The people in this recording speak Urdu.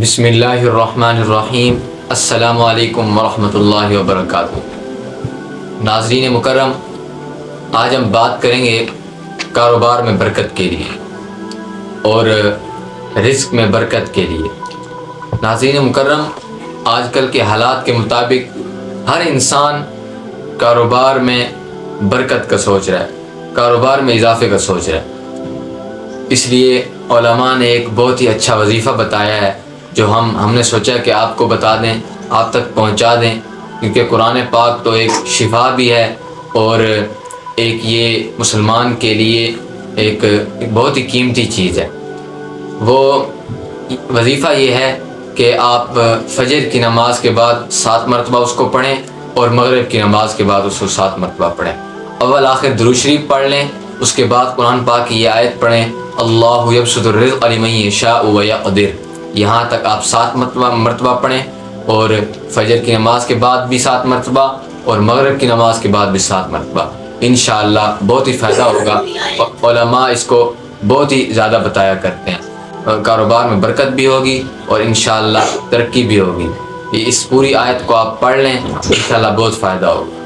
بسم اللہ الرحمن الرحیم۔ السلام علیکم ورحمۃ اللہ وبرکاتہ۔ ناظرین مکرم، آج ہم بات کریں گے کاروبار میں برکت کے لیے اور رزق میں برکت کے لیے۔ ناظرین مکرم، آج کل کے حالات کے مطابق ہر انسان کاروبار میں برکت کا سوچ رہا ہے، کاروبار میں اضافے کا سوچ رہا ہے۔ اس لیے علماء نے ایک بہت ہی اچھا وظیفہ بتایا ہے جو ہم نے سوچا کہ آپ کو بتا دیں، آپ تک پہنچا دیں، کیونکہ قرآن پاک تو ایک شفا بھی ہے اور ایک یہ مسلمان کے لیے ایک بہت ہی قیمتی چیز ہے۔ وہ وظیفہ یہ ہے کہ آپ فجر کی نماز کے بعد 7 مرتبہ اس کو پڑھیں اور مغرب کی نماز کے بعد اس کو 7 مرتبہ پڑھیں۔ اول آخر درود شریف پڑھ لیں، اس کے بعد قرآن پاک کی یہ آیت پڑھیں، اللہ یبسط الرزق لمن یشاء ویقدر۔ یہاں تک آپ 7 مرتبہ پڑھیں اور فجر کی نماز کے بعد بھی 7 مرتبہ اور مغرب کی نماز کے بعد بھی 7 مرتبہ۔ انشاءاللہ بہت ہی فائدہ ہوگا۔ علماء اس کو بہت ہی زیادہ بتایا کرتے ہیں، کاروبار میں برکت بھی ہوگی اور انشاءاللہ ترقی بھی ہوگی۔ اس پوری آیت کو آپ پڑھ لیں، انشاءاللہ بہت فائدہ ہوگا۔